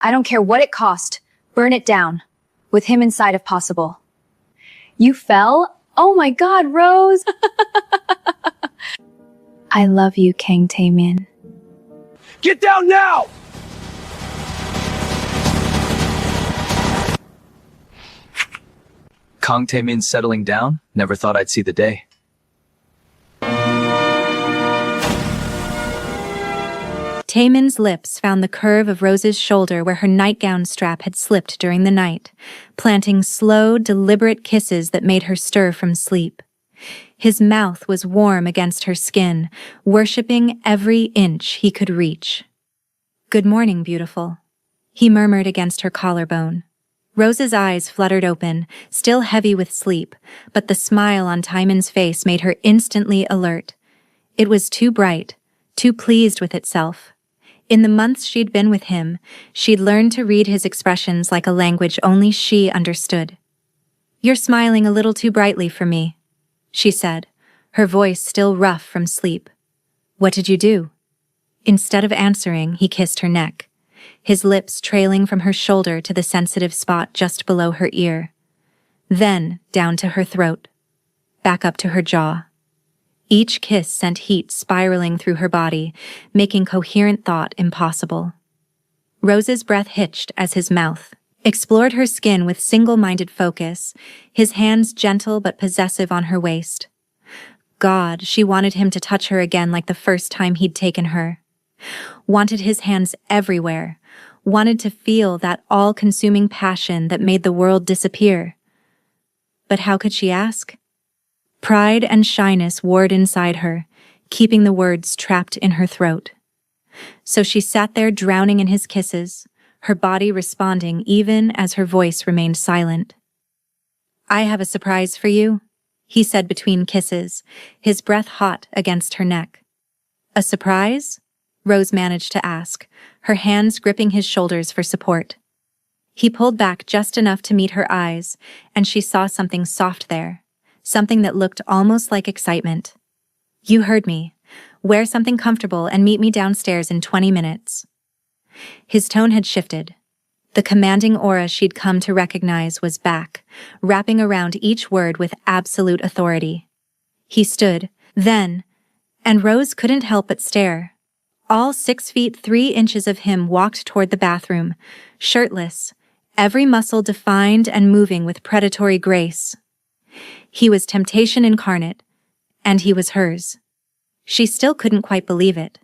I don't care what it cost. Burn it down. With him inside if possible. You fell? Oh my God, Rose! I love you, Kang Taemin. Get down now! Kang Taemin settling down? Never thought I'd see the day. Taemin's lips found the curve of Rose's shoulder where her nightgown strap had slipped during the night, planting slow, deliberate kisses that made her stir from sleep. His mouth was warm against her skin, worshipping every inch he could reach. "Good morning, beautiful," he murmured against her collarbone. Rose's eyes fluttered open, still heavy with sleep, but the smile on Taemin's face made her instantly alert. It was too bright, too pleased with itself. In the months she'd been with him, she'd learned to read his expressions like a language only she understood. "You're smiling a little too brightly for me," she said, her voice still rough from sleep. "What did you do?" Instead of answering, he kissed her neck, his lips trailing from her shoulder to the sensitive spot just below her ear. Then down to her throat, back up to her jaw. Each kiss sent heat spiraling through her body, making coherent thought impossible. Rose's breath hitched as his mouth explored her skin with single-minded focus, his hands gentle but possessive on her waist. God, she wanted him to touch her again like the first time he'd taken her. Wanted his hands everywhere, wanted to feel that all-consuming passion that made the world disappear. But how could she ask? Pride and shyness warred inside her, keeping the words trapped in her throat. So she sat there drowning in his kisses, her body responding even as her voice remained silent. "I have a surprise for you," he said between kisses, his breath hot against her neck. "A surprise?" Rose managed to ask, her hands gripping his shoulders for support. He pulled back just enough to meet her eyes, and she saw something soft there. Something that looked almost like excitement. "You heard me. Wear something comfortable and meet me downstairs in 20 minutes. His tone had shifted. The commanding aura she'd come to recognize was back, wrapping around each word with absolute authority. He stood, then, and Rose couldn't help but stare. All 6 feet 3 inches of him walked toward the bathroom, shirtless, every muscle defined and moving with predatory grace. He was temptation incarnate, and he was hers. She still couldn't quite believe it.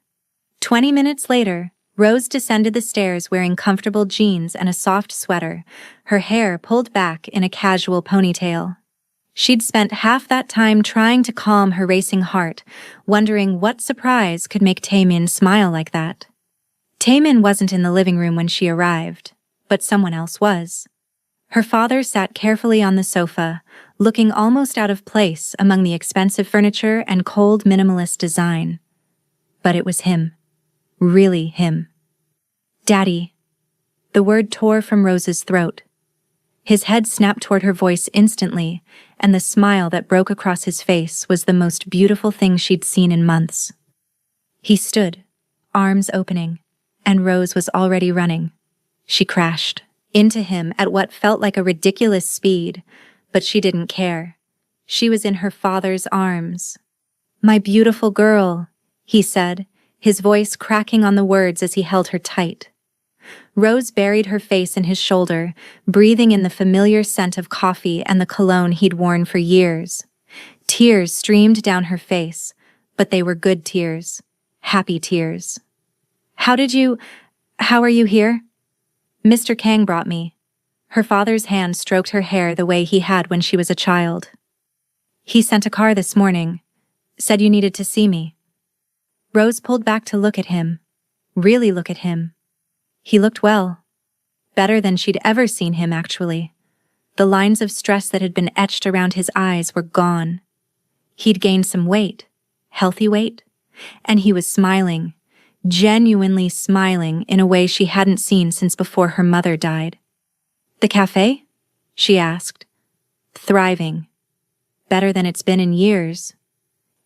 20 minutes later, Rose descended the stairs wearing comfortable jeans and a soft sweater, her hair pulled back in a casual ponytail. She'd spent half that time trying to calm her racing heart, wondering what surprise could make Taemin smile like that. Taemin wasn't in the living room when she arrived, but someone else was. Her father sat carefully on the sofa, looking almost out of place among the expensive furniture and cold minimalist design. But it was him. Really him. "Daddy." The word tore from Rose's throat. His head snapped toward her voice instantly, and the smile that broke across his face was the most beautiful thing she'd seen in months. He stood, arms opening, and Rose was already running. She crashed into him at what felt like a ridiculous speed, but she didn't care. She was in her father's arms. "My beautiful girl," he said, his voice cracking on the words as he held her tight. Rose buried her face in his shoulder, breathing in the familiar scent of coffee and the cologne he'd worn for years. Tears streamed down her face, but they were good tears, happy tears. How are you here?" "Mr. Kang brought me." Her father's hand stroked her hair the way he had when she was a child. "He sent a car this morning. Said you needed to see me." Rose pulled back to look at him. Really look at him. He looked well. Better than she'd ever seen him, actually. The lines of stress that had been etched around his eyes were gone. He'd gained some weight, healthy weight, and he was smiling, genuinely smiling in a way she hadn't seen since before her mother died. "The cafe?" she asked. "Thriving. Better than it's been in years."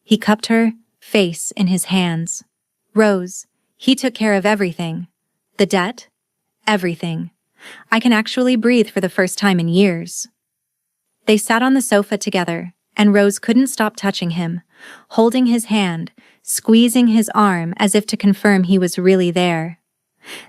He cupped her face in his hands. "Rose, he took care of everything. The debt, everything. I can actually breathe for the first time in years." They sat on the sofa together, and Rose couldn't stop touching him, holding his hand, squeezing his arm as if to confirm he was really there.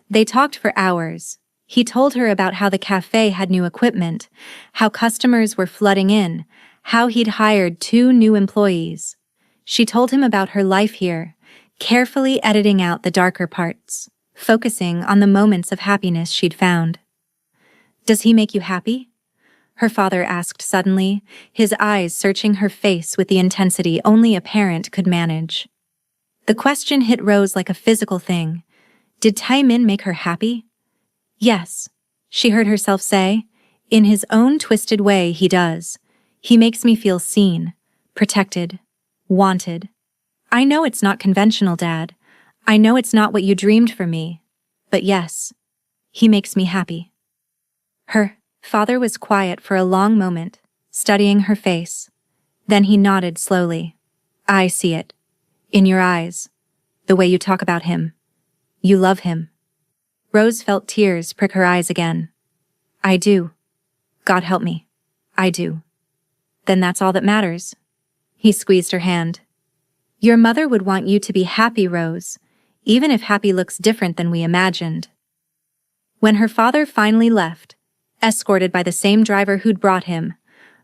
They talked for hours. He told her about how the cafe had new equipment, how customers were flooding in, how he'd hired 2 new employees. She told him about her life here, carefully editing out the darker parts, focusing on the moments of happiness she'd found. "Does he make you happy?" her father asked suddenly, his eyes searching her face with the intensity only a parent could manage. The question hit Rose like a physical thing. Did Taemin make her happy? "Yes," she heard herself say. "In his own twisted way, he does. He makes me feel seen, protected, wanted. I know it's not conventional, Dad. I know it's not what you dreamed for me. But yes, he makes me happy." Her father was quiet for a long moment, studying her face. Then he nodded slowly. "I see it. In your eyes. The way you talk about him. You love him." Rose felt tears prick her eyes again. "I do. God help me. I do." "Then that's all that matters." He squeezed her hand. "Your mother would want you to be happy, Rose, even if happy looks different than we imagined." When her father finally left, escorted by the same driver who'd brought him,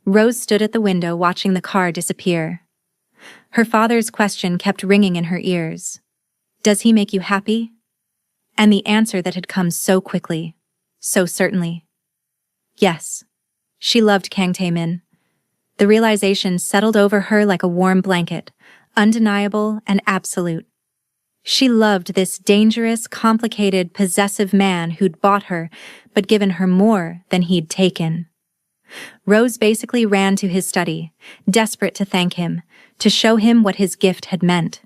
Rose stood at the window watching the car disappear. Her father's question kept ringing in her ears. "Does he make you happy?" And the answer that had come so quickly, so certainly. Yes. She loved Kang Taemin. The realization settled over her like a warm blanket, undeniable and absolute. She loved this dangerous, complicated, possessive man who'd bought her, but given her more than he'd taken. Rose basically ran to his study, desperate to thank him, to show him what his gift had meant.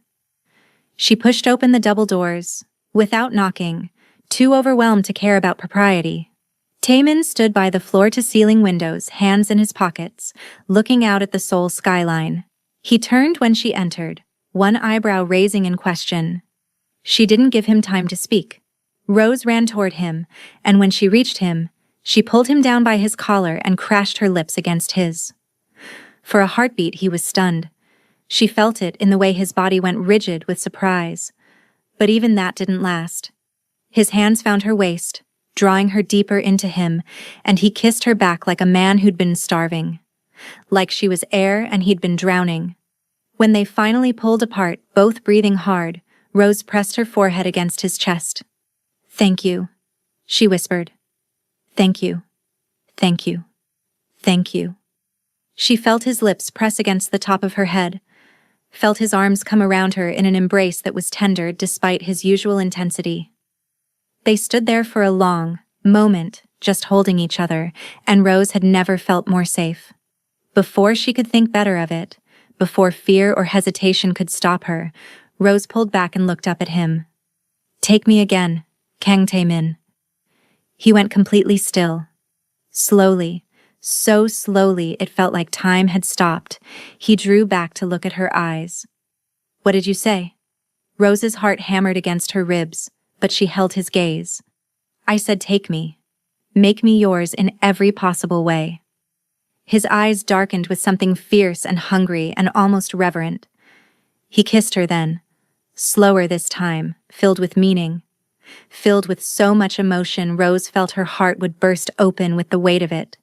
She pushed open the double doors, without knocking, too overwhelmed to care about propriety. Taemin stood by the floor-to-ceiling windows, hands in his pockets, looking out at the Seoul skyline. He turned when she entered, one eyebrow raising in question. She didn't give him time to speak. Rose ran toward him, and when she reached him, she pulled him down by his collar and crashed her lips against his. For a heartbeat, he was stunned. She felt it in the way his body went rigid with surprise. But even that didn't last. His hands found her waist, drawing her deeper into him, and he kissed her back like a man who'd been starving. Like she was air and he'd been drowning. When they finally pulled apart, both breathing hard, Rose pressed her forehead against his chest. "Thank you," she whispered. "Thank you. Thank you. Thank you." She felt his lips press against the top of her head, felt his arms come around her in an embrace that was tender despite his usual intensity. They stood there for a long moment, just holding each other, and Rose had never felt more safe. Before she could think better of it, before fear or hesitation could stop her, Rose pulled back and looked up at him. "Take me again, Kang Taemin." He went completely still. Slowly, so slowly it felt like time had stopped, he drew back to look at her eyes. "What did you say?" Rose's heart hammered against her ribs, but she held his gaze. "I said take me. Make me yours in every possible way." His eyes darkened with something fierce and hungry and almost reverent. He kissed her then, slower this time, filled with meaning. Filled with so much emotion, Rose felt her heart would burst open with the weight of it.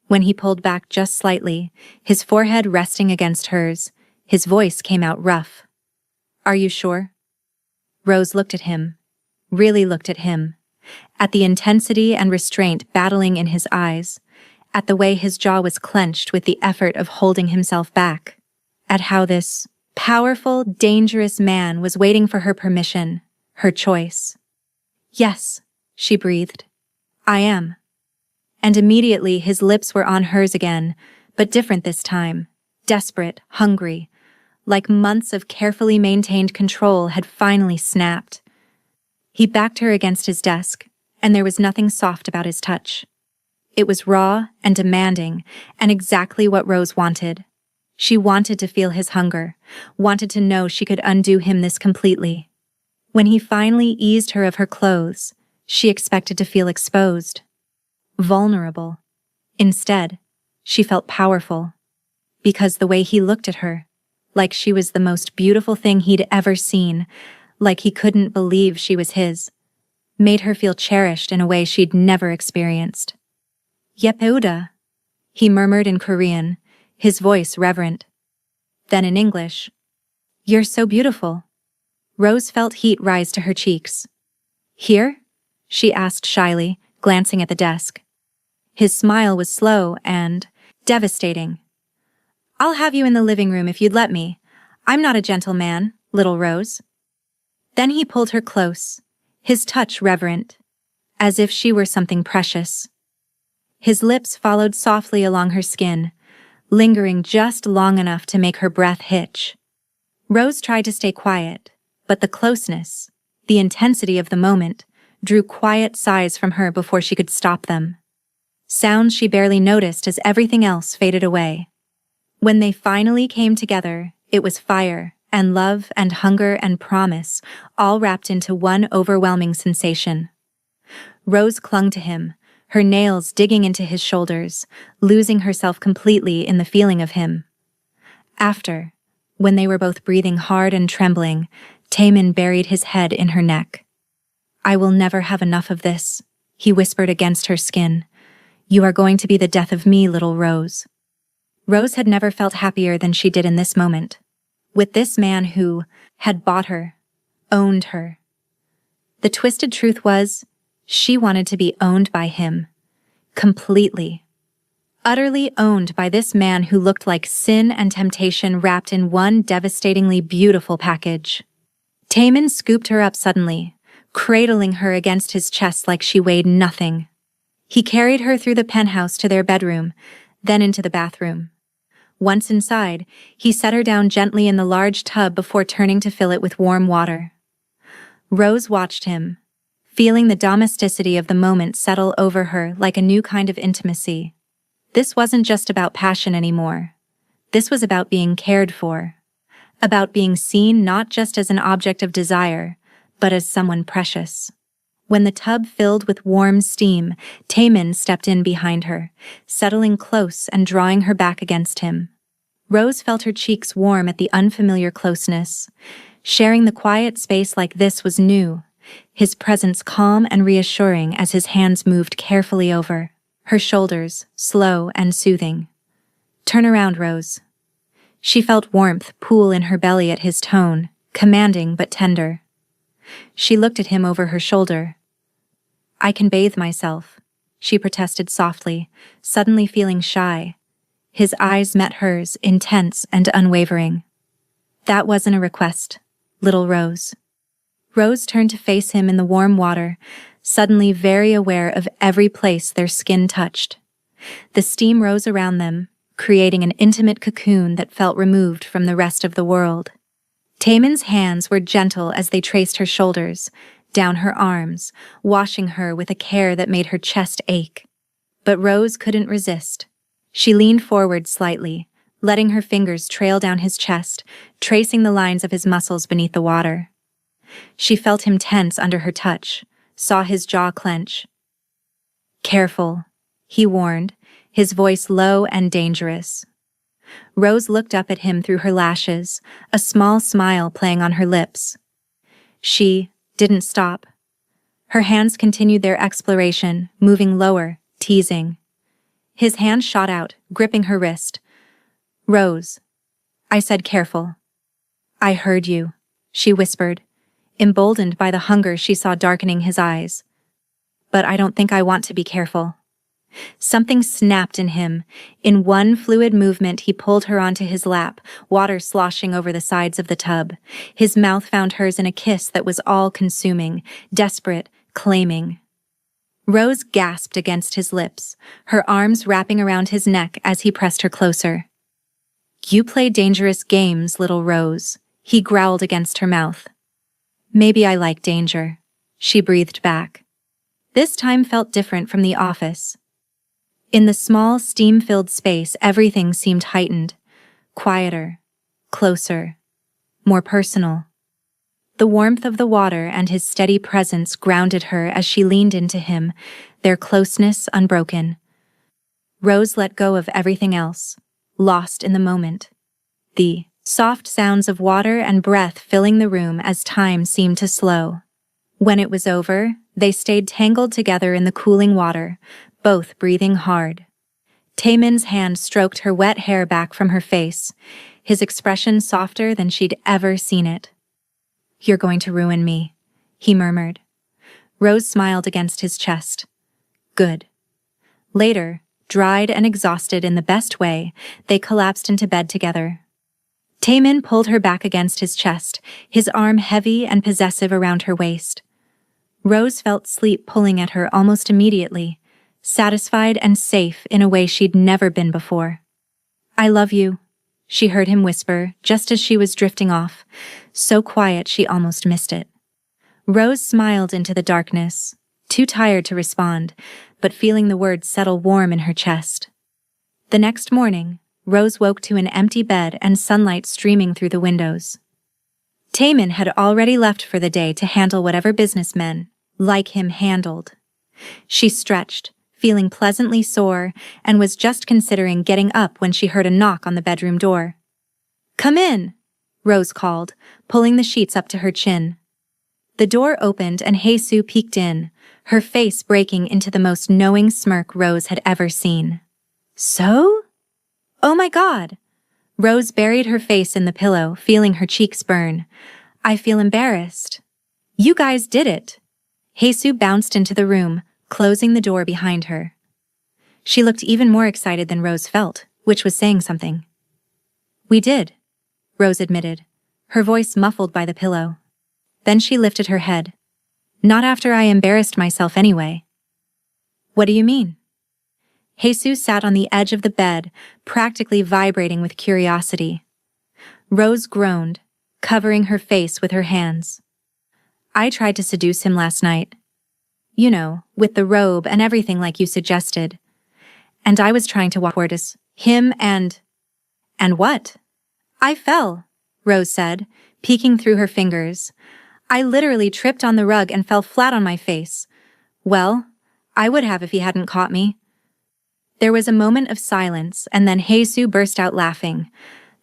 When he pulled back just slightly, his forehead resting against hers, his voice came out rough. "Are you sure?" Rose looked at him, really looked at him, at the intensity and restraint battling in his eyes, at the way his jaw was clenched with the effort of holding himself back, at how this powerful, dangerous man was waiting for her permission, her choice. "Yes," she breathed. "I am." And immediately his lips were on hers again, but different this time, desperate, hungry, like months of carefully maintained control had finally snapped. He backed her against his desk, and there was nothing soft about his touch. It was raw and demanding, and exactly what Rose wanted. She wanted to feel his hunger, wanted to know she could undo him this completely. When he finally eased her of her clothes, She expected to feel exposed, vulnerable. Instead, she felt powerful. Because the way he looked at her, like she was the most beautiful thing he'd ever seen, like he couldn't believe she was his, made her feel cherished in a way she'd never experienced. Yepeoda, he murmured in Korean, his voice reverent. Then in English, "You're so beautiful." Rose felt heat rise to her cheeks. "Here?" she asked shyly, glancing at the desk. His smile was slow and devastating. "I'll have you in the living room if you'd let me. I'm not a gentleman, little Rose." Then he pulled her close, his touch reverent, as if she were something precious. His lips followed softly along her skin, lingering just long enough to make her breath hitch. Rose tried to stay quiet, but the closeness, the intensity of the moment, drew quiet sighs from her before she could stop them. Sounds she barely noticed as everything else faded away. When they finally came together, it was fire and love and hunger and promise, all wrapped into one overwhelming sensation. Rose clung to him, her nails digging into his shoulders, losing herself completely in the feeling of him. After, when they were both breathing hard and trembling, Taemin buried his head in her neck. "I will never have enough of this," he whispered against her skin. "You are going to be the death of me, little Rose." Rose had never felt happier than she did in this moment, with this man who had bought her, owned her. The twisted truth was, she wanted to be owned by him, completely. Utterly owned by this man who looked like sin and temptation wrapped in one devastatingly beautiful package. Taemin scooped her up suddenly, cradling her against his chest like she weighed nothing. He carried her through the penthouse to their bedroom, then into the bathroom. Once inside, he set her down gently in the large tub before turning to fill it with warm water. Rose watched him, feeling the domesticity of the moment settle over her like a new kind of intimacy. This wasn't just about passion anymore. This was about being cared for. About being seen not just as an object of desire, but as someone precious. When the tub filled with warm steam, Taemin stepped in behind her, settling close and drawing her back against him. Rose felt her cheeks warm at the unfamiliar closeness. Sharing the quiet space like this was new, his presence calm and reassuring as his hands moved carefully over her shoulders, slow and soothing. "Turn around, Rose." She felt warmth pool in her belly at his tone, commanding but tender. She looked at him over her shoulder. "I can bathe myself," she protested softly, suddenly feeling shy. His eyes met hers, intense and unwavering. "That wasn't a request, little Rose." Rose turned to face him in the warm water, suddenly very aware of every place their skin touched. The steam rose around them, creating an intimate cocoon that felt removed from the rest of the world. Taemin's hands were gentle as they traced her shoulders, down her arms, washing her with a care that made her chest ache. But Rose couldn't resist. She leaned forward slightly, letting her fingers trail down his chest, tracing the lines of his muscles beneath the water. She felt him tense under her touch, saw his jaw clench. "Careful," he warned, his voice low and dangerous. Rose looked up at him through her lashes, a small smile playing on her lips. She didn't stop. Her hands continued their exploration, moving lower, teasing. His hand shot out, gripping her wrist. "Rose," I said, careful. "I heard you," she whispered, emboldened by the hunger she saw darkening his eyes. "But I don't think I want to be careful." Something snapped in him. In one fluid movement, he pulled her onto his lap, water sloshing over the sides of the tub. His mouth found hers in a kiss that was all-consuming, desperate, claiming. Rose gasped against his lips, her arms wrapping around his neck as he pressed her closer. "You play dangerous games, little Rose," he growled against her mouth. "Maybe I like danger," she breathed back. This time felt different from the office. In the small, steam-filled space, everything seemed heightened, quieter, closer, more personal. The warmth of the water and his steady presence grounded her as she leaned into him, their closeness unbroken. Rose let go of everything else, lost in the moment. The soft sounds of water and breath filling the room as time seemed to slow. When it was over, they stayed tangled together in the cooling water, both breathing hard. Taemin's hand stroked her wet hair back from her face, his expression softer than she'd ever seen it. "You're going to ruin me," he murmured. Rose smiled against his chest. "Good." Later, dried and exhausted in the best way, they collapsed into bed together. Taemin pulled her back against his chest, his arm heavy and possessive around her waist. Rose felt sleep pulling at her almost immediately, satisfied and safe in a way she'd never been before. "I love you," she heard him whisper just as she was drifting off, so quiet she almost missed it. Rose smiled into the darkness, too tired to respond, but feeling the words settle warm in her chest. The next morning, Rose woke to an empty bed and sunlight streaming through the windows. Taemin had already left for the day to handle whatever businessmen like him handled. She stretched, feeling pleasantly sore, and was just considering getting up when she heard a knock on the bedroom door. "Come in," Rose called, pulling the sheets up to her chin. The door opened and Haesoo peeked in, her face breaking into the most knowing smirk Rose had ever seen. "So? Oh my God!" Rose buried her face in the pillow, feeling her cheeks burn. "I feel embarrassed." "You guys did it." Haesoo bounced into the room, closing the door behind her. She looked even more excited than Rose felt, which was saying something. "We did," Rose admitted, her voice muffled by the pillow. Then she lifted her head. "Not after I embarrassed myself anyway." "What do you mean?" Haesoo sat on the edge of the bed, practically vibrating with curiosity. Rose groaned, covering her face with her hands. "I tried to seduce him last night. You know, with the robe and everything like you suggested. And I was trying to walk toward him and what? I fell," Rose said, peeking through her fingers. "I literally tripped on the rug and fell flat on my face. Well, I would have if he hadn't caught me." There was a moment of silence, and then Haesoo burst out laughing.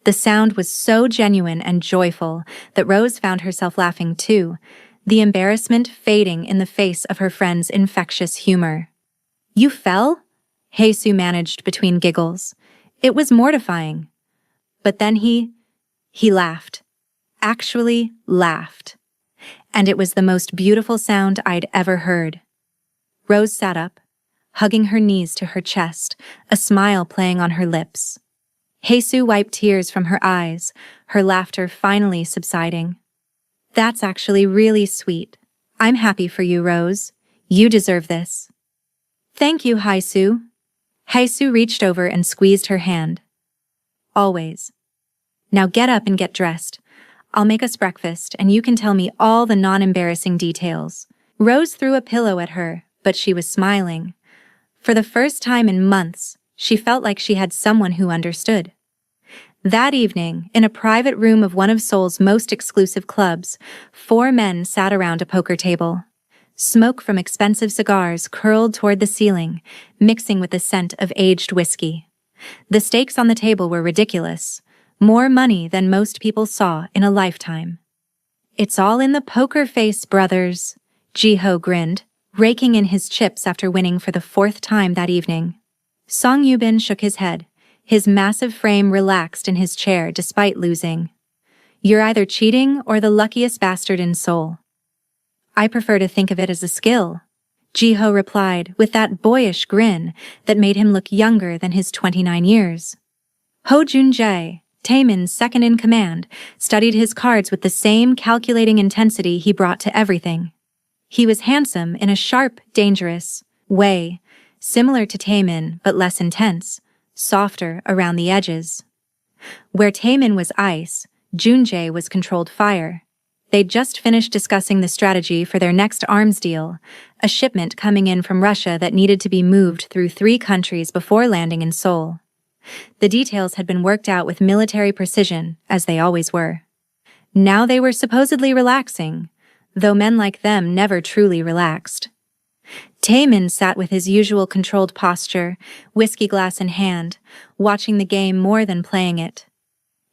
The sound was so genuine and joyful that Rose found herself laughing too, the embarrassment fading in the face of her friend's infectious humor. "You fell?" Haesoo managed between giggles. It was mortifying. But then he laughed. Actually laughed. And it was the most beautiful sound I'd ever heard. Rose sat up, hugging her knees to her chest, a smile playing on her lips. Haesoo wiped tears from her eyes, her laughter finally subsiding. "That's actually really sweet. I'm happy for you, Rose. You deserve this." "Thank you, Haesoo." Haesoo reached over and squeezed her hand. "Always. Now get up and get dressed. I'll make us breakfast and you can tell me all the non-embarrassing details." Rose threw a pillow at her, but she was smiling. For the first time in months, she felt like she had someone who understood. That evening, in a private room of one of Seoul's most exclusive clubs, 4 men sat around a poker table. Smoke from expensive cigars curled toward the ceiling, mixing with the scent of aged whiskey. The stakes on the table were ridiculous, more money than most people saw in a lifetime. "It's all in the poker face, brothers," Jiho grinned, raking in his chips after winning for the 4th time that evening. Song Yubin shook his head, his massive frame relaxed in his chair despite losing. "You're either cheating or the luckiest bastard in Seoul." "I prefer to think of it as a skill," Jiho replied with that boyish grin that made him look younger than his 29 years. Ho Jun-jae, Taemin's second-in-command, studied his cards with the same calculating intensity he brought to everything. He was handsome in a sharp, dangerous way, similar to Taemin but less intense, softer around the edges. Where Taemin was ice, Jun-jae was controlled fire. They'd just finished discussing the strategy for their next arms deal, a shipment coming in from Russia that needed to be moved through 3 countries before landing in Seoul. The details had been worked out with military precision, as they always were. Now they were supposedly relaxing, though men like them never truly relaxed. Taemin sat with his usual controlled posture, whiskey glass in hand, watching the game more than playing it.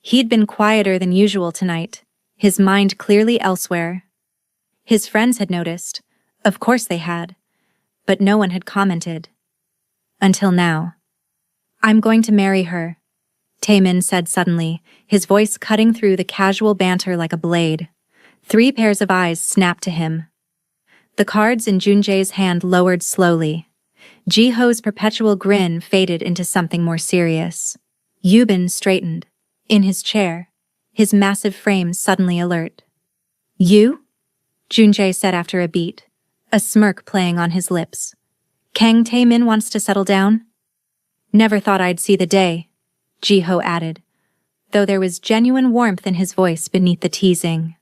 He'd been quieter than usual tonight, his mind clearly elsewhere. His friends had noticed, of course they had, but no one had commented. Until now. "I'm going to marry her," Taemin said suddenly, his voice cutting through the casual banter like a blade. 3 pairs of eyes snapped to him. The cards in Junjae's hand lowered slowly. Jiho's perpetual grin faded into something more serious. Yubin straightened, in his chair, his massive frame suddenly alert. "You?" Junjae said after a beat, a smirk playing on his lips. "Kang Taemin wants to settle down?" "Never thought I'd see the day," Jiho added, though there was genuine warmth in his voice beneath the teasing.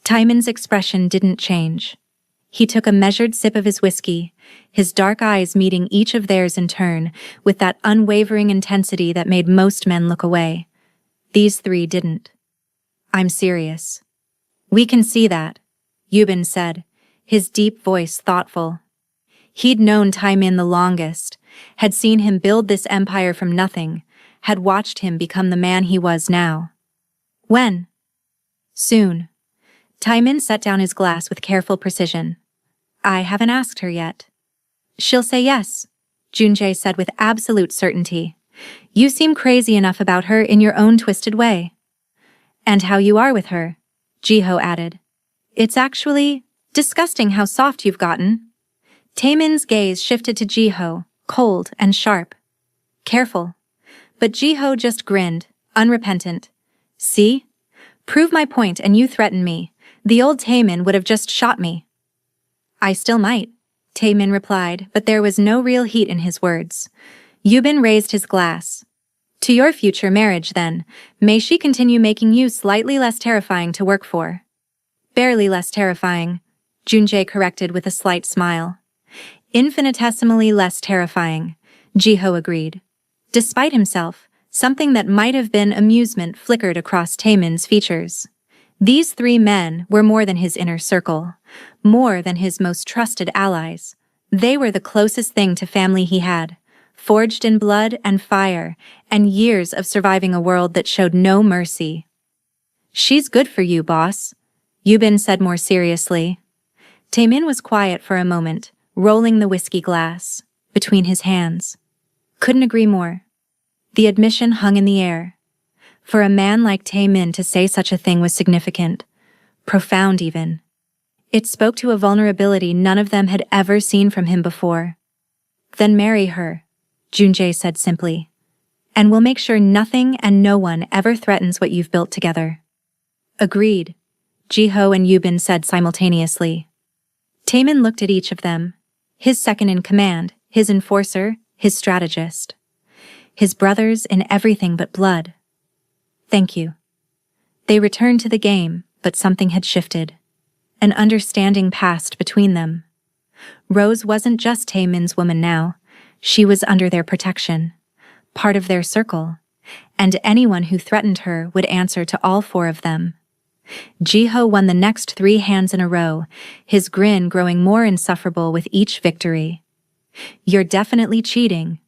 Taemin's expression didn't change. He took a measured sip of his whiskey, his dark eyes meeting each of theirs in turn, with that unwavering intensity that made most men look away. These 3 didn't. "I'm serious." "We can see that," Yubin said, his deep voice thoughtful. He'd known Taemin the longest, had seen him build this empire from nothing, had watched him become the man he was now. "When?" "Soon." Taemin set down his glass with careful precision. "I haven't asked her yet." "She'll say yes," Junjae said with absolute certainty. "You seem crazy enough about her in your own twisted way." "And how you are with her," Jiho added. "It's actually disgusting how soft you've gotten." Taemin's gaze shifted to Jiho, cold and sharp. "Careful." But Jiho just grinned, unrepentant. "See? Prove my point and you threaten me. The old Taemin would have just shot me." "I still might," Taemin replied, but there was no real heat in his words. Yubin raised his glass. "To your future marriage, then. May she continue making you slightly less terrifying to work for." "Barely less terrifying," Junjae corrected with a slight smile. "Infinitesimally less terrifying," Jiho agreed. Despite himself, something that might have been amusement flickered across Taemin's features. These 3 men were more than his inner circle, more than his most trusted allies. They were the closest thing to family he had, forged in blood and fire, and years of surviving a world that showed no mercy. "She's good for you, boss," Yubin said more seriously. Taemin was quiet for a moment, rolling the whiskey glass between his hands. Couldn't agree more. The admission hung in the air. For a man like Taemin to say such a thing was significant, profound even. It spoke to a vulnerability none of them had ever seen from him before. "Then marry her," Junjae said simply. "And we'll make sure nothing and no one ever threatens what you've built together." "Agreed," Jiho and Yubin said simultaneously. Taemin looked at each of them, his second in command, his enforcer, his strategist. His brothers in everything but blood. "Thank you." They returned to the game, but something had shifted. An understanding passed between them. Rose wasn't just Taemin's woman now. She was under their protection, part of their circle, and anyone who threatened her would answer to all 4 of them. Jiho won the next 3 hands in a row, his grin growing more insufferable with each victory. "You're definitely cheating,"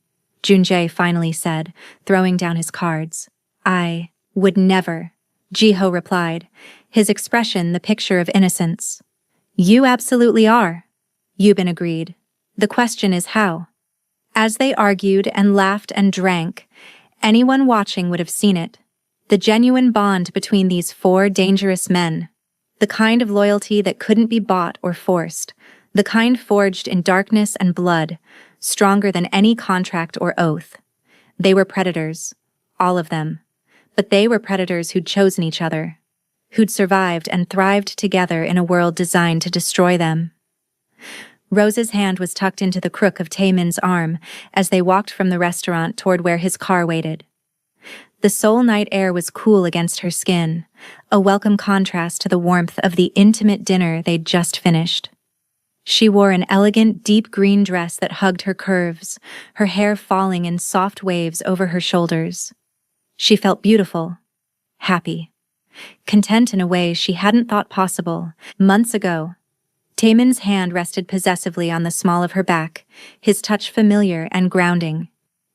Junjae finally said, throwing down his cards. "I would never," Jiho replied, his expression the picture of innocence. "You absolutely are," Yubin agreed. "The question is how." As they argued and laughed and drank, anyone watching would have seen it. The genuine bond between these 4 dangerous men. The kind of loyalty that couldn't be bought or forced. The kind forged in darkness and blood, stronger than any contract or oath. They were predators, all of them. But they were predators who'd chosen each other, who'd survived and thrived together in a world designed to destroy them. Rose's hand was tucked into the crook of Taemin's arm as they walked from the restaurant toward where his car waited. The Seoul night air was cool against her skin, a welcome contrast to the warmth of the intimate dinner they'd just finished. She wore an elegant, deep green dress that hugged her curves, her hair falling in soft waves over her shoulders. She felt beautiful, happy. content in a way she hadn't thought possible months ago. Taemin's hand rested possessively on the small of her back, his touch familiar and grounding.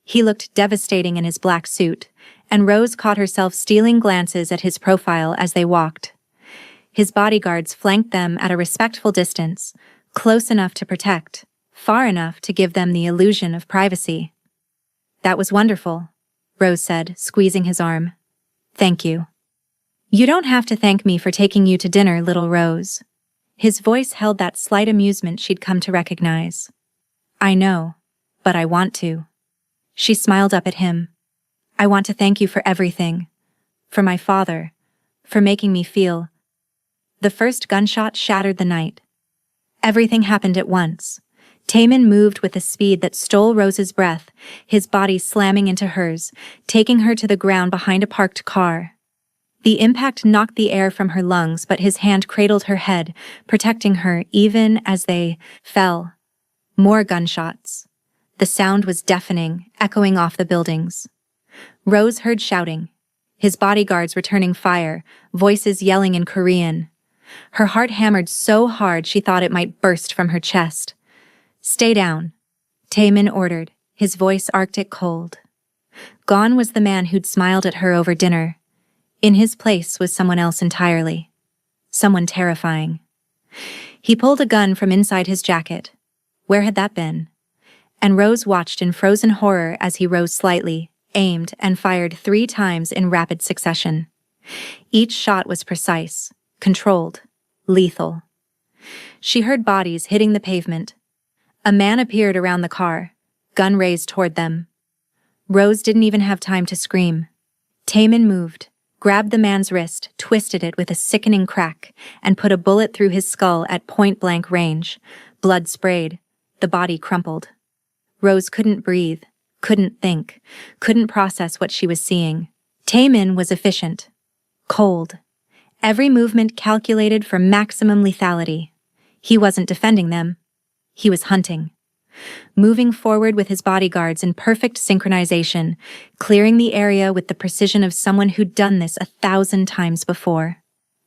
He looked devastating in his black suit, and Rose caught herself stealing glances at his profile as they walked. His bodyguards flanked them at a respectful distance, close enough to protect, far enough to give them the illusion of privacy. "That was wonderful," Rose said, squeezing his arm. "Thank you." "You don't have to thank me for taking you to dinner, little Rose." His voice held that slight amusement she'd come to recognize. "I know, but I want to." She smiled up at him. "I want to thank you for everything. For my father. For making me feel." The first gunshot shattered the night. Everything happened at once. Taemin moved with a speed that stole Rose's breath, his body slamming into hers, taking her to the ground behind a parked car. The impact knocked the air from her lungs, but his hand cradled her head, protecting her even as they fell. More gunshots. The sound was deafening, echoing off the buildings. Rose heard shouting. His bodyguards returning fire, voices yelling in Korean. Her heart hammered so hard she thought it might burst from her chest. "Stay down," Taemin ordered, his voice arctic cold. Gone was the man who'd smiled at her over dinner. In his place was someone else entirely. Someone terrifying. He pulled a gun from inside his jacket. Where had that been? And Rose watched in frozen horror as he rose slightly, aimed, and fired 3 times in rapid succession. Each shot was precise, controlled, lethal. She heard bodies hitting the pavement. A man appeared around the car, gun raised toward them. Rose didn't even have time to scream. Taemin moved, grabbed the man's wrist, twisted it with a sickening crack, and put a bullet through his skull at point-blank range. Blood sprayed. The body crumpled. Rose couldn't breathe, couldn't think, couldn't process what she was seeing. Taemin was efficient. Cold. Every movement calculated for maximum lethality. He wasn't defending them. He was hunting. Moving forward with his bodyguards in perfect synchronization, clearing the area with the precision of someone who'd done this 1,000 times before.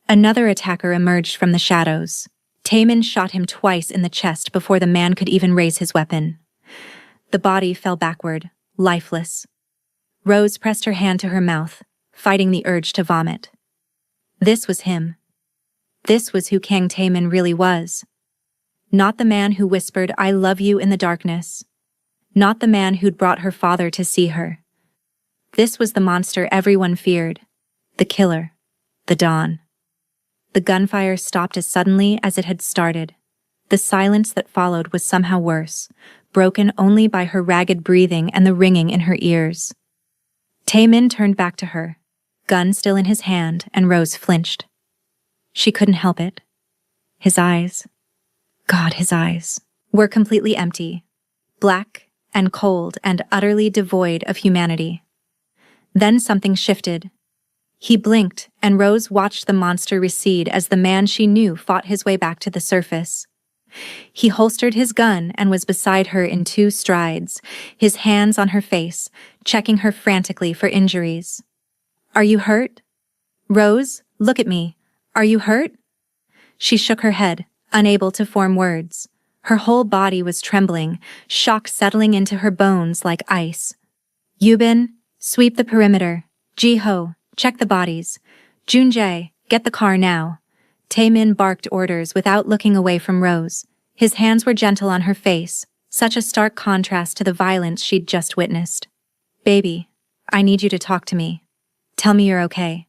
Another attacker emerged from the shadows. Taemin shot him twice in the chest before the man could even raise his weapon. The body fell backward, lifeless. Rose pressed her hand to her mouth, fighting the urge to vomit. This was him. This was who Kang Taemin really was. Not the man who whispered, "I love you" in the darkness. Not the man who'd brought her father to see her. This was the monster everyone feared. The killer. The Don. The gunfire stopped as suddenly as it had started. The silence that followed was somehow worse, broken only by her ragged breathing and the ringing in her ears. Taemin turned back to her, gun still in his hand, and Rose flinched. She couldn't help it. His eyes, God, his eyes, were completely empty, black and cold and utterly devoid of humanity. Then something shifted. He blinked, and Rose watched the monster recede as the man she knew fought his way back to the surface. He holstered his gun and was beside her in 2 strides, his hands on her face, checking her frantically for injuries. "Are you hurt? Rose, look at me. Are you hurt?" She shook her head, unable to form words. Her whole body was trembling, shock settling into her bones like ice. "Yubin, sweep the perimeter. Ji-ho, check the bodies. Junjae, get the car now." Taemin barked orders without looking away from Rose. His hands were gentle on her face, such a stark contrast to the violence she'd just witnessed. "Baby, I need you to talk to me. Tell me you're okay."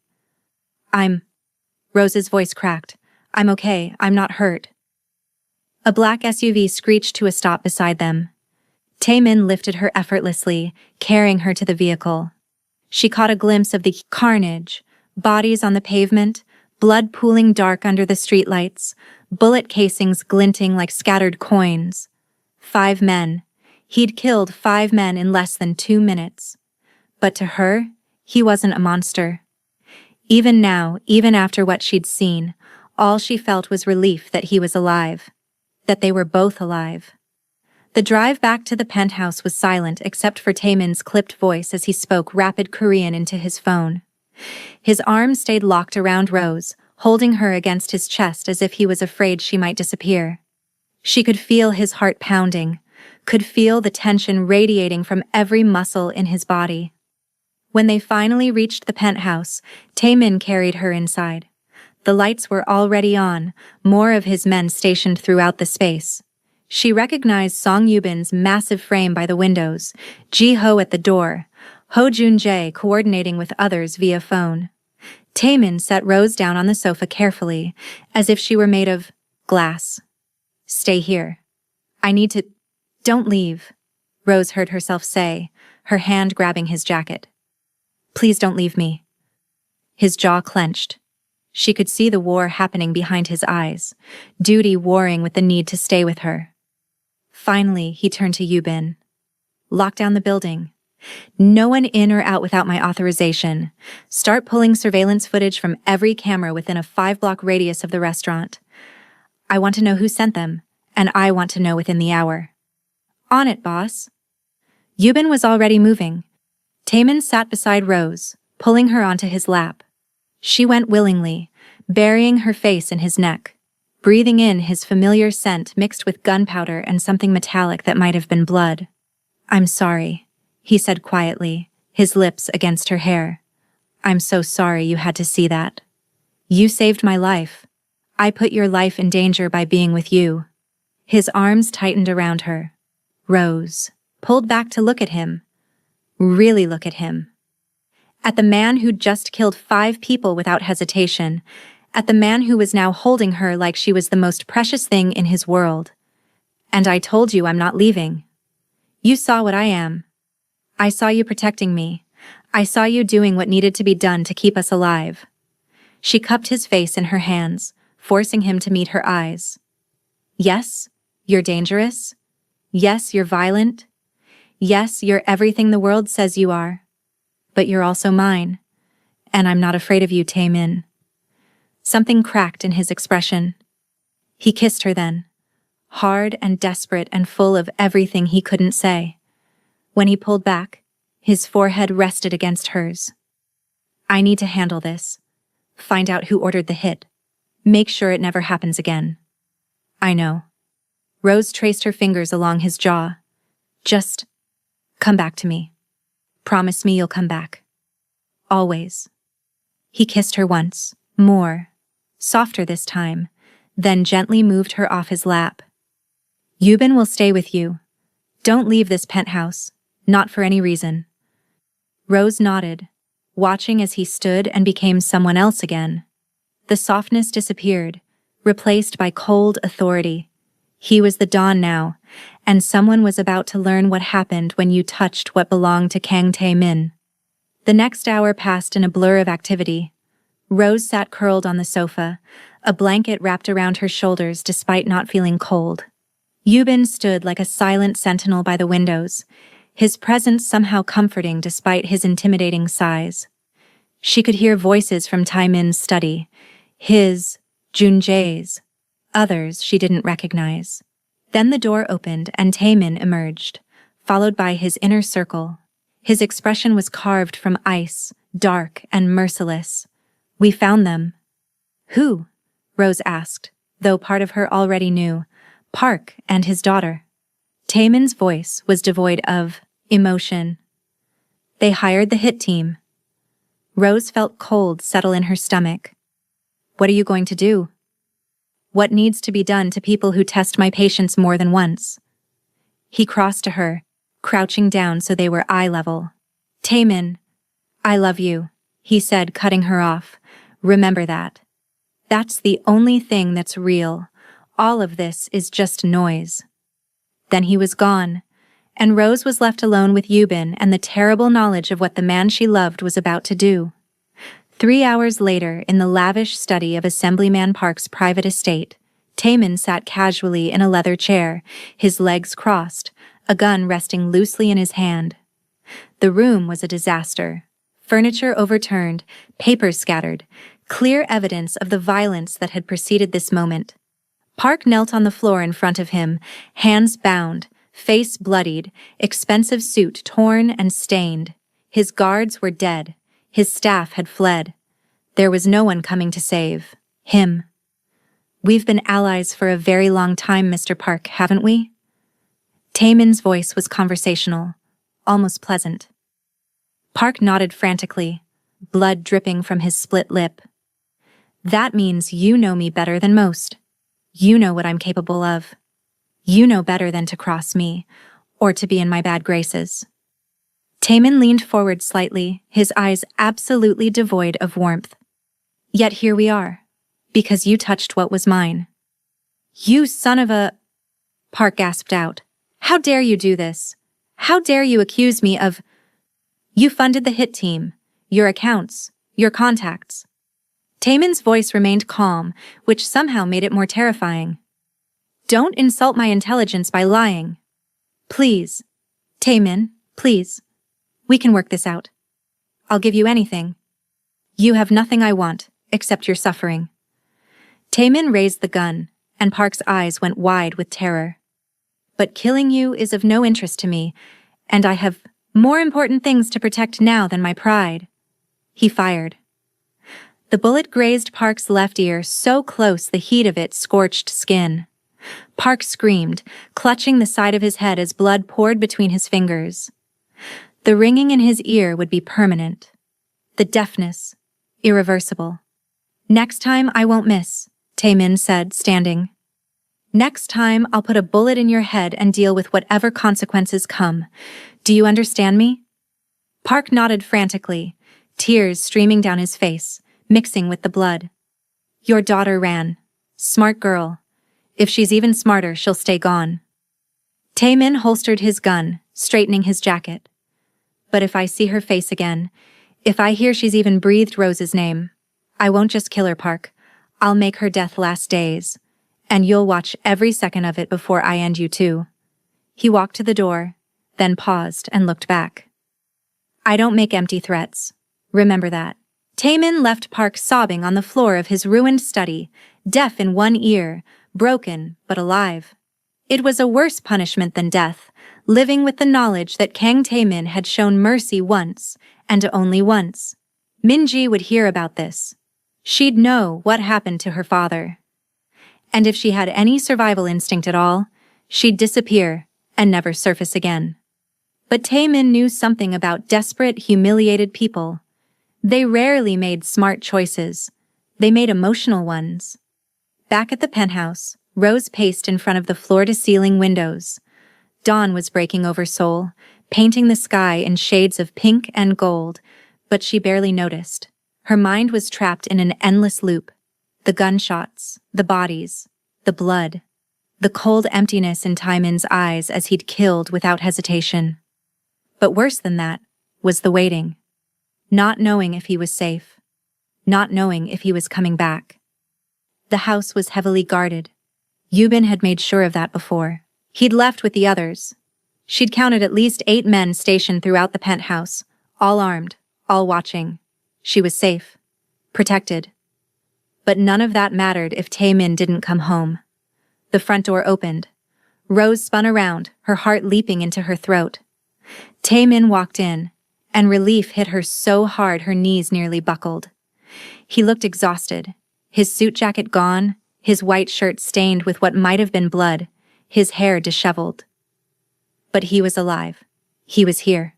Rose's voice cracked. "I'm okay, I'm not hurt." A black SUV screeched to a stop beside them. Taemin lifted her effortlessly, carrying her to the vehicle. She caught a glimpse of the carnage, bodies on the pavement, blood pooling dark under the streetlights, bullet casings glinting like scattered coins. 5 men. He'd killed 5 men in less than 2 minutes. But to her, he wasn't a monster. Even now, even after what she'd seen, all she felt was relief that he was alive. That they were both alive. The drive back to the penthouse was silent except for Taemin's clipped voice as he spoke rapid Korean into his phone. His arms stayed locked around Rose, holding her against his chest as if he was afraid she might disappear. She could feel his heart pounding, could feel the tension radiating from every muscle in his body. When they finally reached the penthouse, Taemin carried her inside. The lights were already on, more of his men stationed throughout the space. She recognized Song Yubin's massive frame by the windows, Ji-ho at the door, Ho Jun-jae coordinating with others via phone. Taemin set Rose down on the sofa carefully, as if she were made of glass. "Stay here. I need to—" "Don't leave," Rose heard herself say, her hand grabbing his jacket. "Please don't leave me." His jaw clenched. She could see the war happening behind his eyes, duty warring with the need to stay with her. Finally, he turned to Yubin. "Lock down the building. No one in or out without my authorization. Start pulling surveillance footage from every camera within a 5-block radius of the restaurant. I want to know who sent them, and I want to know within the hour." "On it, boss." Yubin was already moving. Taemin sat beside Rose, pulling her onto his lap. She went willingly, burying her face in his neck, breathing in his familiar scent mixed with gunpowder and something metallic that might have been blood. "I'm sorry," he said quietly, his lips against her hair. "I'm so sorry you had to see that. You saved my life. I put your life in danger by being with you." His arms tightened around her. Rose pulled back to look at him. Really look at him. At the man who'd just killed 5 people without hesitation. At the man who was now holding her like she was the most precious thing in his world. "And I told you I'm not leaving. You saw what I am. I saw you protecting me. I saw you doing what needed to be done to keep us alive." She cupped his face in her hands, forcing him to meet her eyes. "Yes, you're dangerous. Yes, you're violent. Yes, you're everything the world says you are. But you're also mine. And I'm not afraid of you, Taemin." Something cracked in his expression. He kissed her then, hard and desperate and full of everything he couldn't say. When he pulled back, his forehead rested against hers. "I need to handle this. Find out who ordered the hit. Make sure it never happens again." "I know." Rose traced her fingers along his jaw. "Just come back to me. Promise me you'll come back. Always." He kissed her once, more, softer this time, then gently moved her off his lap. "Yubin will stay with you. Don't leave this penthouse, not for any reason." Rose nodded, watching as he stood and became someone else again. The softness disappeared, replaced by cold authority. He was the Don now, and someone was about to learn what happened when you touched what belonged to Kang Tae-min. The next hour passed in a blur of activity. Rose sat curled on the sofa, a blanket wrapped around her shoulders despite not feeling cold. Yubin stood like a silent sentinel by the windows, his presence somehow comforting despite his intimidating size. She could hear voices from Taemin's study, his, Jun-jae's, others she didn't recognize. Then the door opened and Taemin emerged, followed by his inner circle. His expression was carved from ice, dark and merciless. "We found them." "Who?" Rose asked, though part of her already knew. "Park and his daughter." Taemin's voice was devoid of emotion. "They hired the hit team." Rose felt cold settle in her stomach. "What are you going to do?" "What needs to be done to people who test my patience more than once?" He crossed to her, crouching down so they were eye level. "Taemin, I love you," he said, cutting her off. "Remember that. That's the only thing that's real. All of this is just noise." Then he was gone, and Rose was left alone with Yubin and the terrible knowledge of what the man she loved was about to do. 3 hours later, in the lavish study of Assemblyman Park's private estate, Taemin sat casually in a leather chair, his legs crossed, a gun resting loosely in his hand. The room was a disaster. Furniture overturned, papers scattered, clear evidence of the violence that had preceded this moment. Park knelt on the floor in front of him, hands bound, face bloodied, expensive suit torn and stained. His guards were dead, His staff had fled. There was no one coming to save him. We've been allies for a very long time, Mr. Park, haven't we? Taemin's voice was conversational, almost pleasant. Park nodded frantically, blood dripping from his split lip. That means you know me better than most. You know what I'm capable of. You know better than to cross me, or to be in my bad graces. Taemin leaned forward slightly, his eyes absolutely devoid of warmth. Yet here we are, because you touched what was mine. You son of a... Park gasped out. How dare you do this? How dare you accuse me of... You funded the hit team, your accounts, your contacts. Taemin's voice remained calm, which somehow made it more terrifying. Don't insult my intelligence by lying. Please. Taemin, please. We can work this out. I'll give you anything. You have nothing I want, except your suffering. Taemin raised the gun, and Park's eyes went wide with terror. But killing you is of no interest to me, and I have more important things to protect now than my pride. He fired. The bullet grazed Park's left ear so close the heat of it scorched skin. Park screamed, clutching the side of his head as blood poured between his fingers. The ringing in his ear would be permanent. The deafness, irreversible. Next time I won't miss, Taemin said, standing. Next time I'll put a bullet in your head and deal with whatever consequences come. Do you understand me? Park nodded frantically, tears streaming down his face, mixing with the blood. Your daughter ran. Smart girl. If she's even smarter, she'll stay gone. Taemin holstered his gun, straightening his jacket. But if I see her face again, if I hear she's even breathed Rose's name, I won't just kill her, Park. I'll make her death last days, and you'll watch every second of it before I end you too. He walked to the door, then paused and looked back. I don't make empty threats. Remember that. Taemin left Park sobbing on the floor of his ruined study, deaf in one ear, broken but alive. It was a worse punishment than death, living with the knowledge that Kang Taemin had shown mercy once, and only once. Minji would hear about this. She'd know what happened to her father. And if she had any survival instinct at all, she'd disappear and never surface again. But Taemin knew something about desperate, humiliated people. They rarely made smart choices. They made emotional ones. Back at the penthouse, Rose paced in front of the floor-to-ceiling windows. Dawn was breaking over Seoul, painting the sky in shades of pink and gold, but she barely noticed. Her mind was trapped in an endless loop. The gunshots, the bodies, the blood, the cold emptiness in Taemin's eyes as he'd killed without hesitation. But worse than that was the waiting. Not knowing if he was safe. Not knowing if he was coming back. The house was heavily guarded. Yubin had made sure of that before. He'd left with the others. She'd counted at least 8 men stationed throughout the penthouse, all armed, all watching. She was safe. Protected. But none of that mattered if Taemin didn't come home. The front door opened. Rose spun around, her heart leaping into her throat. Taemin walked in, and relief hit her so hard her knees nearly buckled. He looked exhausted, his suit jacket gone, his white shirt stained with what might have been blood, his hair disheveled. But he was alive. He was here.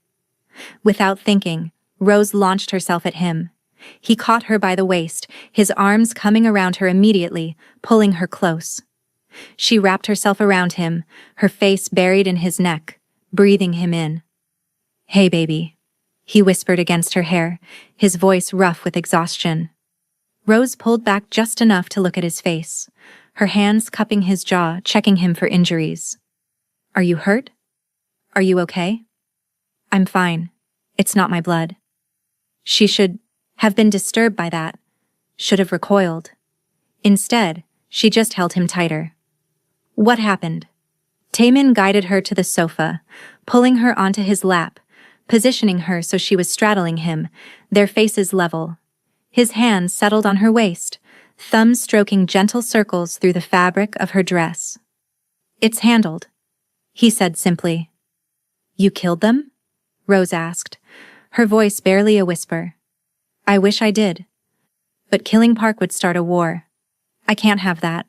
Without thinking, Rose launched herself at him. He caught her by the waist, his arms coming around her immediately, pulling her close. She wrapped herself around him, her face buried in his neck, breathing him in. Hey, baby, he whispered against her hair, his voice rough with exhaustion. Rose pulled back just enough to look at his face, her hands cupping his jaw, checking him for injuries. Are you hurt? Are you okay? I'm fine. It's not my blood. She should have been disturbed by that, should have recoiled. Instead, she just held him tighter. What happened? Taemin guided her to the sofa, pulling her onto his lap, positioning her so she was straddling him, their faces level. His hands settled on her waist, thumbs stroking gentle circles through the fabric of her dress. It's handled, he said simply. You killed them? Rose asked, her voice barely a whisper. I wish I did. But killing Park would start a war. I can't have that.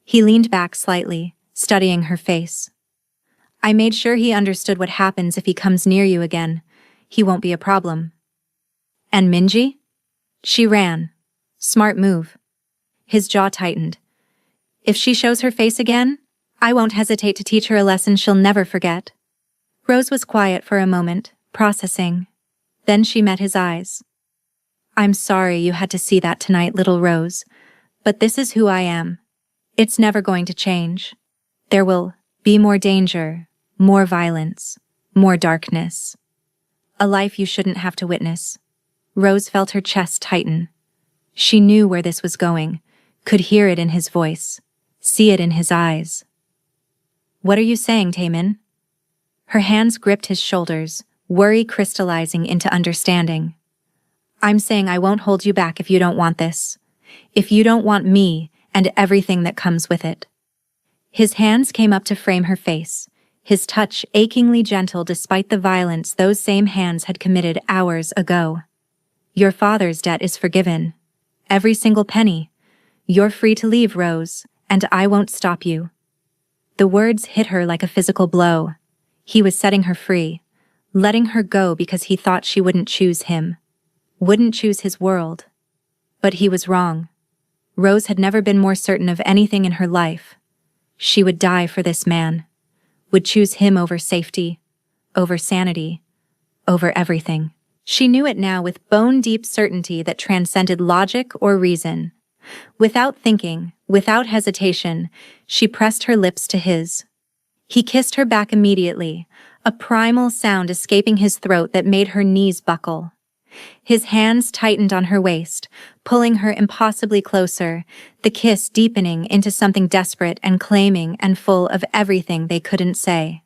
He leaned back slightly, studying her face. I made sure he understood what happens if he comes near you again. He won't be a problem. And Minji? She ran. Smart move. His jaw tightened. If she shows her face again, I won't hesitate to teach her a lesson she'll never forget. Rose was quiet for a moment, processing. Then she met his eyes. I'm sorry you had to see that tonight, little Rose, but this is who I am. It's never going to change. There will be more danger, more violence, more darkness. A life you shouldn't have to witness. Rose felt her chest tighten. She knew where this was going, could hear it in his voice, see it in his eyes. What are you saying, Taemin? Her hands gripped his shoulders, worry crystallizing into understanding. I'm saying I won't hold you back if you don't want this. If you don't want me and everything that comes with it. His hands came up to frame her face, his touch achingly gentle despite the violence those same hands had committed hours ago. Your father's debt is forgiven. Every single penny. You're free to leave, Rose, and I won't stop you. The words hit her like a physical blow. He was setting her free, letting her go because he thought she wouldn't choose him, wouldn't choose his world. But he was wrong. Rose had never been more certain of anything in her life. She would die for this man, would choose him over safety, over sanity, over everything. She knew it now with bone-deep certainty that transcended logic or reason. Without thinking, without hesitation, she pressed her lips to his. He kissed her back immediately, a primal sound escaping his throat that made her knees buckle. His hands tightened on her waist, pulling her impossibly closer, the kiss deepening into something desperate and claiming and full of everything they couldn't say.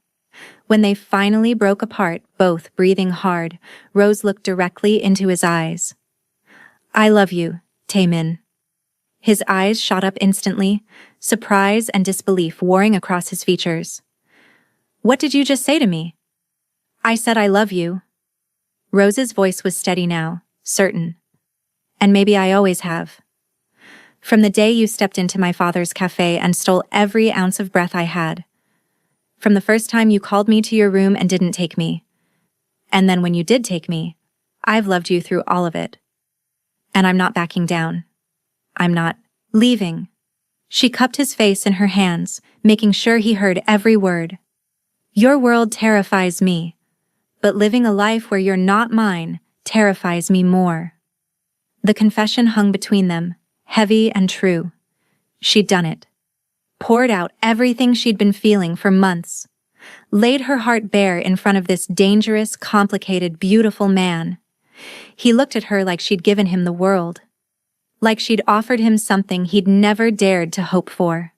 When they finally broke apart, both breathing hard, Rose looked directly into his eyes. I love you, Taemin. His eyes shot up instantly, surprise and disbelief warring across his features. What did you just say to me? I said I love you. Rose's voice was steady now, certain. And maybe I always have. From the day you stepped into my father's cafe and stole every ounce of breath I had. From the first time you called me to your room and didn't take me. And then when you did take me, I've loved you through all of it. And I'm not backing down. I'm not leaving. She cupped his face in her hands, making sure he heard every word. Your world terrifies me. But living a life where you're not mine terrifies me more. The confession hung between them, heavy and true. She'd done it. Poured out everything she'd been feeling for months. Laid her heart bare in front of this dangerous, complicated, beautiful man. He looked at her like she'd given him the world. Like she'd offered him something he'd never dared to hope for.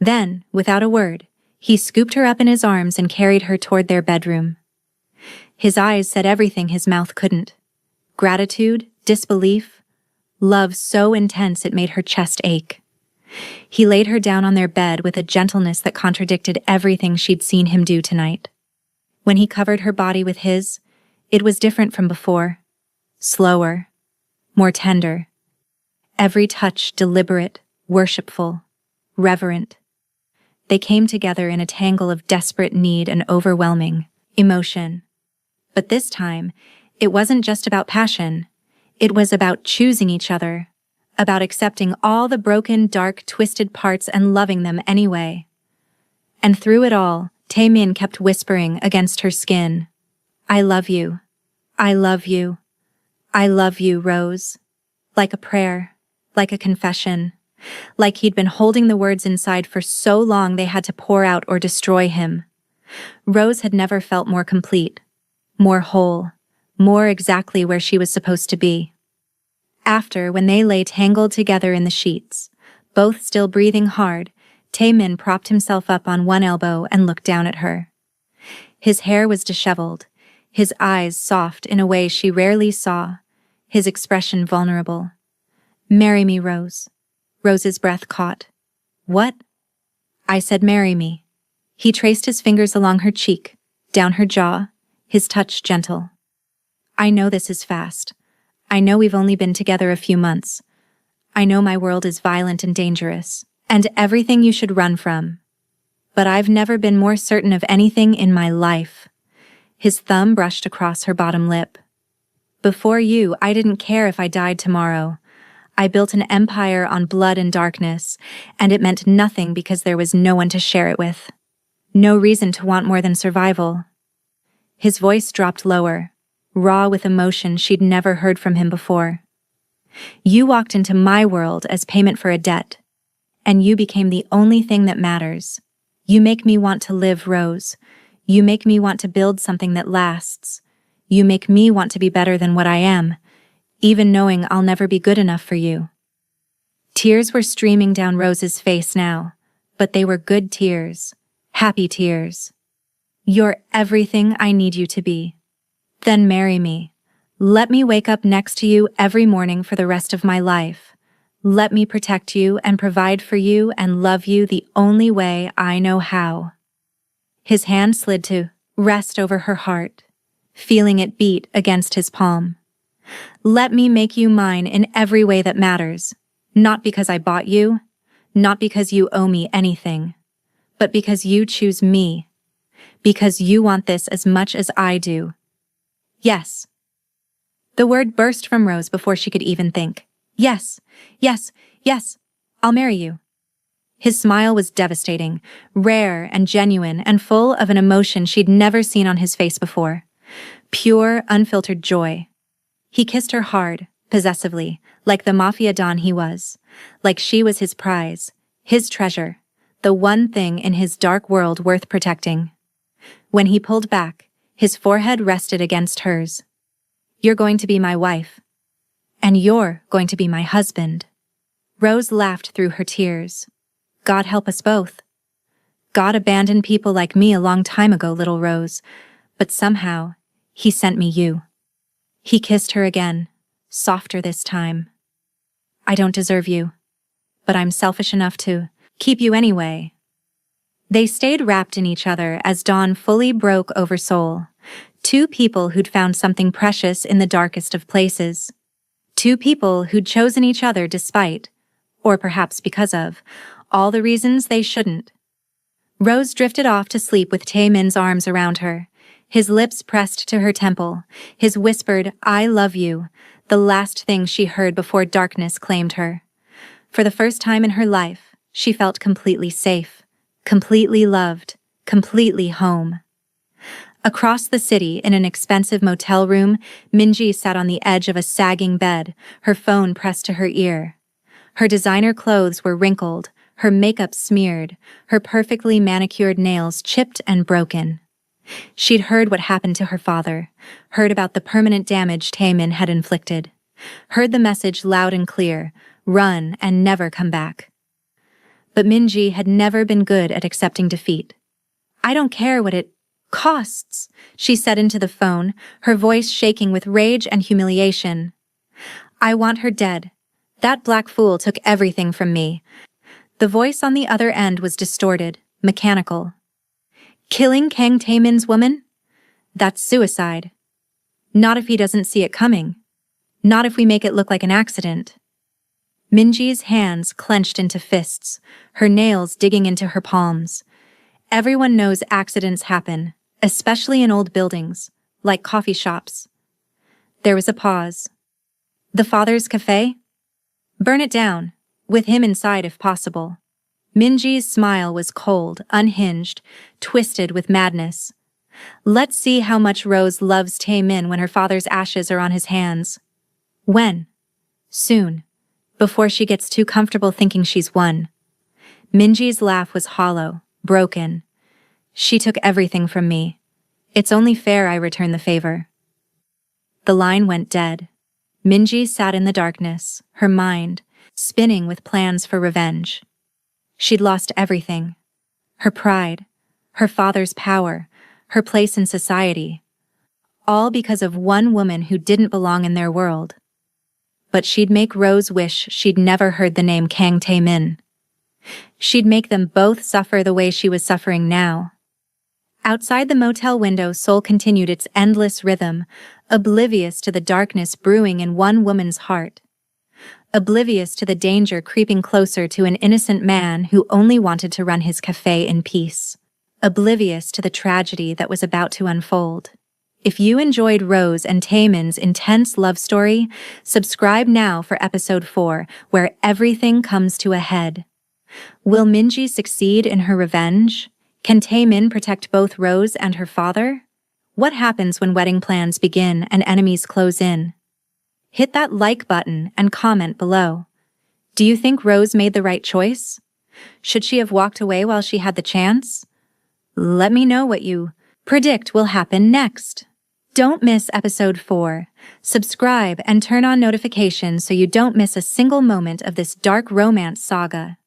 Then, without a word, he scooped her up in his arms and carried her toward their bedroom. His eyes said everything his mouth couldn't. Gratitude, disbelief, love so intense it made her chest ache. He laid her down on their bed with a gentleness that contradicted everything she'd seen him do tonight. When he covered her body with his, it was different from before. Slower, more tender. Every touch deliberate, worshipful, reverent. They came together in a tangle of desperate need and overwhelming emotion. But this time, it wasn't just about passion. It was about choosing each other, about accepting all the broken, dark, twisted parts and loving them anyway. And through it all, Taemin kept whispering against her skin, I love you. I love you. I love you, Rose. Like a prayer, like a confession, like he'd been holding the words inside for so long they had to pour out or destroy him. Rose had never felt more complete. More whole, more exactly where she was supposed to be. After, when they lay tangled together in the sheets, both still breathing hard, Taemin propped himself up on one elbow and looked down at her. His hair was disheveled, his eyes soft in a way she rarely saw, his expression vulnerable. Marry me, Rose. Rose's breath caught. What? I said marry me. He traced his fingers along her cheek, down her jaw, his touch gentle. I know this is fast. I know we've only been together a few months. I know my world is violent and dangerous, and everything you should run from. But I've never been more certain of anything in my life. His thumb brushed across her bottom lip. Before you, I didn't care if I died tomorrow. I built an empire on blood and darkness, and it meant nothing because there was no one to share it with. No reason to want more than survival. His voice dropped lower, raw with emotion she'd never heard from him before. You walked into my world as payment for a debt, and you became the only thing that matters. You make me want to live, Rose. You make me want to build something that lasts. You make me want to be better than what I am, even knowing I'll never be good enough for you. Tears were streaming down Rose's face now, but they were good tears, happy tears. You're everything I need you to be. Then marry me. Let me wake up next to you every morning for the rest of my life. Let me protect you and provide for you and love you the only way I know how. His hand slid to rest over her heart, feeling it beat against his palm. Let me make you mine in every way that matters, not because I bought you, not because you owe me anything, but because you choose me, because you want this as much as I do. Yes. The word burst from Rose before she could even think. Yes, yes, yes, I'll marry you. His smile was devastating, rare and genuine and full of an emotion she'd never seen on his face before. Pure, unfiltered joy. He kissed her hard, possessively, like the Mafia Don he was, like she was his prize, his treasure, the one thing in his dark world worth protecting. When he pulled back, his forehead rested against hers. You're going to be my wife. And you're going to be my husband. Rose laughed through her tears. God help us both. God abandoned people like me a long time ago, little Rose, but somehow, he sent me you. He kissed her again, softer this time. I don't deserve you, but I'm selfish enough to keep you anyway. They stayed wrapped in each other as dawn fully broke over Seoul. Two people who'd found something precious in the darkest of places. Two people who'd chosen each other despite, or perhaps because of, all the reasons they shouldn't. Rose drifted off to sleep with Taemin's arms around her, his lips pressed to her temple, his whispered, I love you, the last thing she heard before darkness claimed her. For the first time in her life, she felt completely safe, completely loved, completely home. Across the city, in an expensive motel room, Minji sat on the edge of a sagging bed, her phone pressed to her ear. Her designer clothes were wrinkled, her makeup smeared, her perfectly manicured nails chipped and broken. She'd heard what happened to her father, heard about the permanent damage Taemin had inflicted, heard the message loud and clear, run and never come back. But Minji had never been good at accepting defeat. I don't care what it costs, she said into the phone, her voice shaking with rage and humiliation. I want her dead. That black fool took everything from me. The voice on the other end was distorted, mechanical. Killing Kang Taemin's woman? That's suicide. Not if he doesn't see it coming. Not if we make it look like an accident. Minji's hands clenched into fists, her nails digging into her palms. Everyone knows accidents happen, especially in old buildings, like coffee shops. There was a pause. The father's cafe? Burn it down, with him inside if possible. Minji's smile was cold, unhinged, twisted with madness. Let's see how much Rose loves Taemin when her father's ashes are on his hands. When? Soon. Before she gets too comfortable thinking she's won. Minji's laugh was hollow, broken. She took everything from me. It's only fair I return the favor. The line went dead. Minji sat in the darkness, her mind spinning with plans for revenge. She'd lost everything. Her pride, her father's power, her place in society. All because of one woman who didn't belong in their world. But she'd make Rose wish she'd never heard the name Kang Taemin. She'd make them both suffer the way she was suffering now. Outside the motel window, Soul continued its endless rhythm, oblivious to the darkness brewing in one woman's heart. Oblivious to the danger creeping closer to an innocent man who only wanted to run his cafe in peace. Oblivious to the tragedy that was about to unfold. If you enjoyed Rose and Taemin's intense love story, subscribe now for episode 4, where everything comes to a head. Will Minji succeed in her revenge? Can Taemin protect both Rose and her father? What happens when wedding plans begin and enemies close in? Hit that like button and comment below. Do you think Rose made the right choice? Should she have walked away while she had the chance? Let me know what you predict will happen next. Don't miss episode 4. Subscribe and turn on notifications so you don't miss a single moment of this dark romance saga.